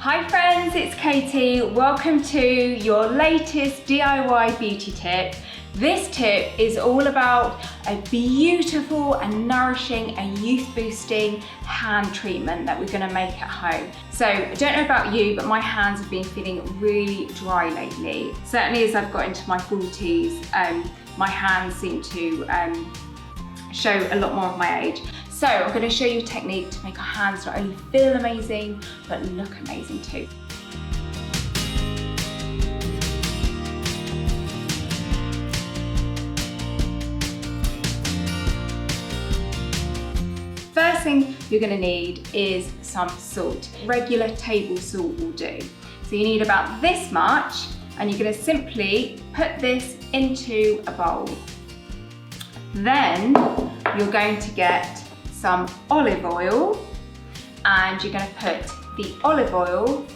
Hi friends, it's Katie. Welcome to your latest DIY beauty tip. This tip is all about a beautiful and nourishing and youth boosting hand treatment that we're going to make at home. So I don't know about you, but my hands have been feeling really dry lately. Certainly as I've got into my 40s, my hands seem to show a lot more of my age. So I'm going to show you a technique to make our hands not only feel amazing, but look amazing too. First thing you're going to need is some salt. Regular table salt will do. So you need about this much, and you're going to simply put this into a bowl. Then you're going to get some olive oil, and you're going to put the olive oil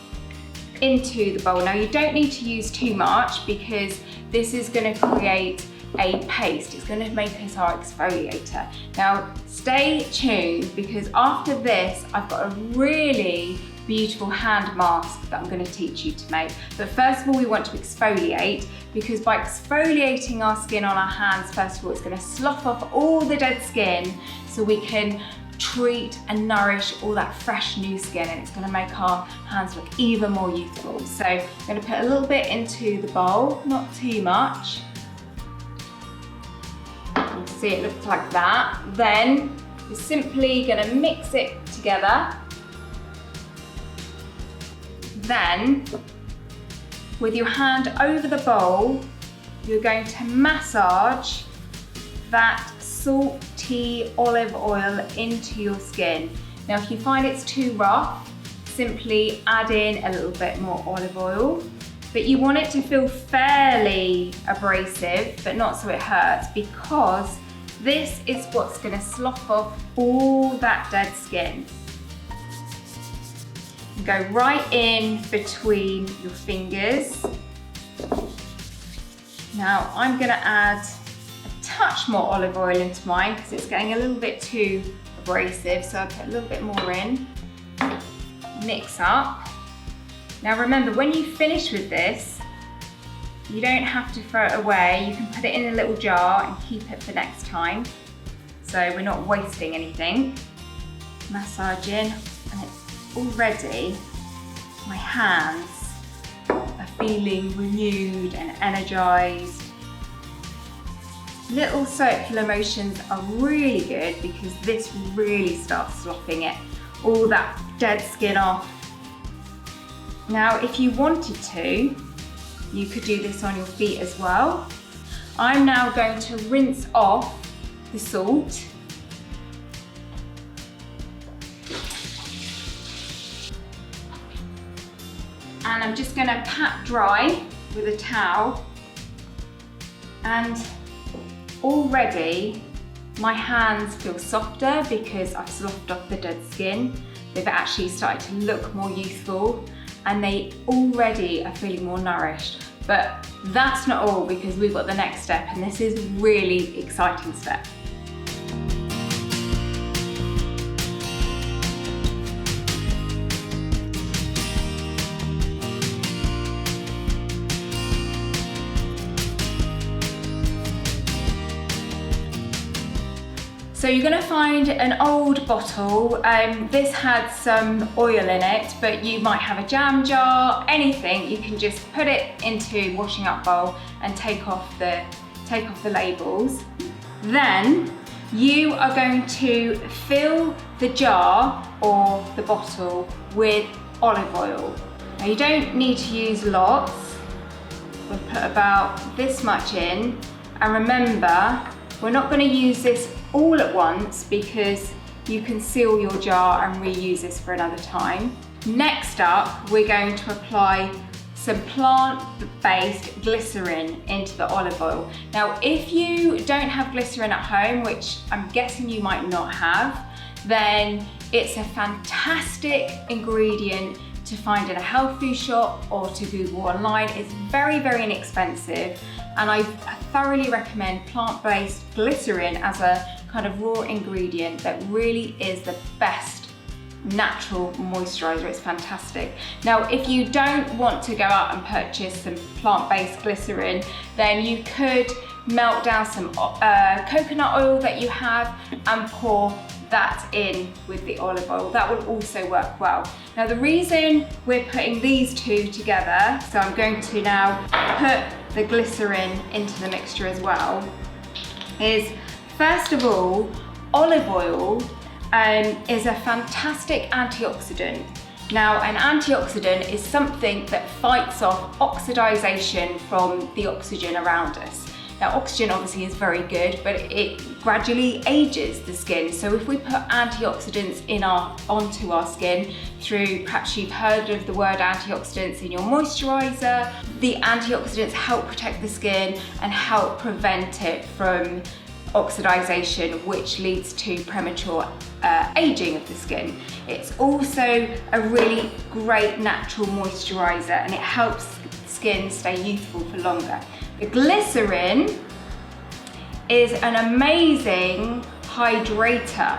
into the bowl. Now you don't need to use too much because this is going to create a paste. It's going to make us our exfoliator. Now stay tuned because after this I've got a really beautiful hand mask that I'm going to teach you to make. But first of all, we want to exfoliate, because by exfoliating our skin on our hands, first of all, it's going to slough off all the dead skin so we can treat and nourish all that fresh new skin, and it's going to make our hands look even more youthful. So I'm going to put a little bit into the bowl, not too much. You can see it looks like that. Then we're simply going to mix it together. Then, with your hand over the bowl, you're going to massage that salty olive oil into your skin. Now, if you find it's too rough, simply add in a little bit more olive oil. But you want it to feel fairly abrasive, but not so it hurts, because this is what's going to slough off all that dead skin. Go right in between your fingers. Now I'm going to add a touch more olive oil into mine because it's getting a little bit too abrasive, so I put a little bit more in. Mix up. Now remember, when you finish with this, you don't have to throw it away. You can put it in a little jar and keep it for next time, so we're not wasting anything. Massage in, and it's already, my hands are feeling renewed and energized. Little circular motions are really good because this really starts sloughing it, all that dead skin off. Now, if you wanted to, you could do this on your feet as well. I'm now going to rinse off the salt. And I'm just going to pat dry with a towel, and already my hands feel softer because I've sloughed off the dead skin. They've actually started to look more youthful, and they already are feeling more nourished. But that's not all, because we've got the next step, and this is a really exciting step. So you're going to find an old bottle. This had some oil in it, but you might have a jam jar, anything. You can just put it into washing up bowl and take off the labels. Then you are going to fill the jar or the bottle with olive oil. Now you don't need to use lots. We'll put about this much in, and remember, we're not going to use this all at once because you can seal your jar and reuse this for another time. Next up, we're going to apply some plant-based glycerin into the olive oil. Now, if you don't have glycerin at home, which I'm guessing you might not have, then it's a fantastic ingredient to find in a health food shop or to Google online. It's very, very inexpensive, and I thoroughly recommend plant-based glycerin as a kind of raw ingredient that really is the best natural moisturizer. It's fantastic. Now, if you don't want to go out and purchase some plant-based glycerin, then you could melt down some coconut oil that you have and pour that in with the olive oil. That will also work well. Now, the reason we're putting these two together, so I'm going to now put the glycerin into the mixture as well, is first of all, olive oil is a fantastic antioxidant. Now, an antioxidant is something that fights off oxidization from the oxygen around us. Now, oxygen obviously is very good, but it gradually ages the skin. So if we put antioxidants onto our skin through, perhaps you've heard of the word antioxidants in your moisturizer, the antioxidants help protect the skin and help prevent it from oxidization, which leads to premature aging of the skin. It's also a really great natural moisturizer, and it helps skin stay youthful for longer. The glycerin is an amazing hydrator,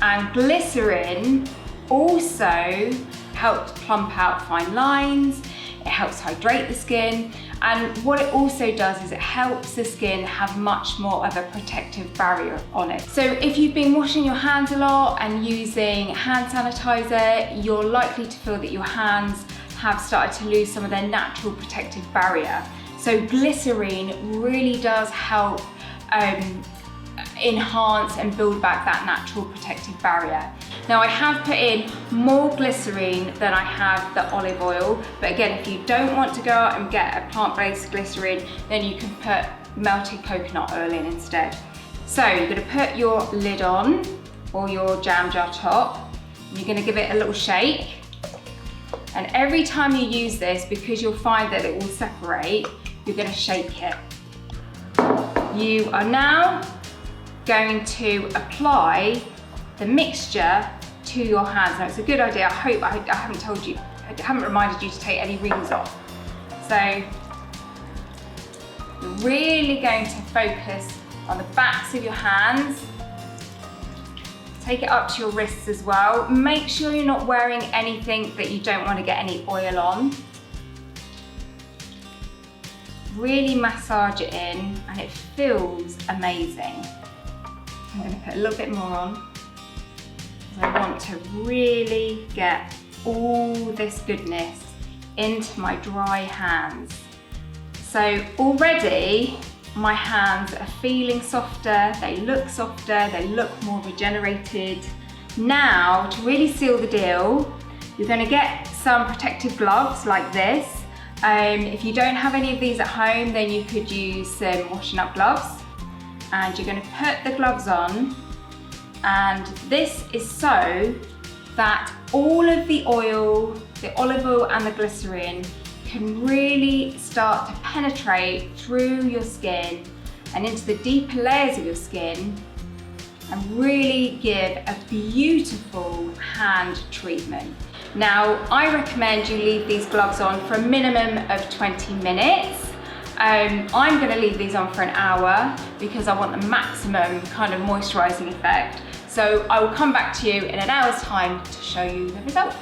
and glycerin also helps plump out fine lines, it helps hydrate the skin, and what it also does is it helps the skin have much more of a protective barrier on it. So if you've been washing your hands a lot and using hand sanitizer, you're likely to feel that your hands have started to lose some of their natural protective barrier. So glycerin really does help enhance and build back that natural protective barrier. Now, I have put in more glycerin than I have the olive oil, but again, if you don't want to go out and get a plant-based glycerin, then you can put melted coconut oil in instead. So you're going to put your lid on, or your jam jar top, and you're going to give it a little shake. And every time you use this, because you'll find that it will separate, you're going to shake it. You are now going to apply the mixture to your hands. Now, it's a good idea. I hope I haven't reminded you to take any rings off. So you're really going to focus on the backs of your hands. Take it up to your wrists as well. Make sure you're not wearing anything that you don't want to get any oil on. Really massage it in, and it feels amazing. I'm going to put a little bit more on, because I want to really get all this goodness into my dry hands. So already my hands are feeling softer, they look more regenerated. Now, to really seal the deal, you're going to get some protective gloves like this. If you don't have any of these at home, then you could use some washing up gloves. And you're going to put the gloves on, and this is so that all of the oil, the olive oil and the glycerin can really start to penetrate through your skin and into the deeper layers of your skin and really give a beautiful hand treatment. Now, I recommend you leave these gloves on for a minimum of 20 minutes. I'm going to leave these on for an hour because I want the maximum kind of moisturising effect. So I will come back to you in an hour's time to show you the results.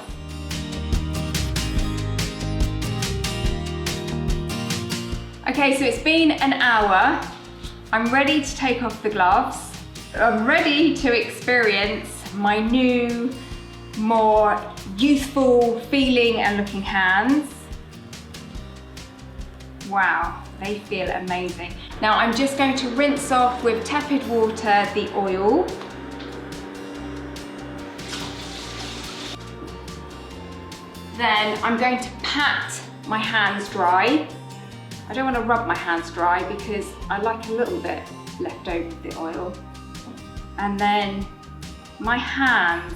Okay, so it's been an hour. I'm ready to take off the gloves. I'm ready to experience my new, more youthful feeling and looking hands. Wow, they feel amazing. Now I'm just going to rinse off with tepid water the oil. Then I'm going to pat my hands dry. I don't want to rub my hands dry because I like a little bit left over of the oil. And then my hands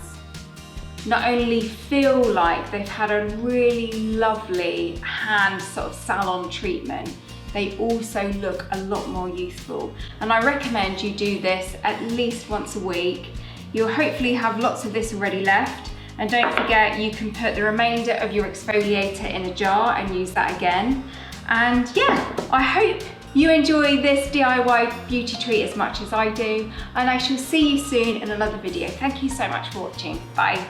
not only feel like they've had a really lovely hand sort of salon treatment, they also look a lot more youthful. And I recommend you do this at least once a week. You'll hopefully have lots of this already left. And don't forget, you can put the remainder of your exfoliator in a jar and use that again. And yeah, I hope you enjoy this DIY beauty treat as much as I do, and I shall see you soon in another video. Thank you so much for watching. Bye.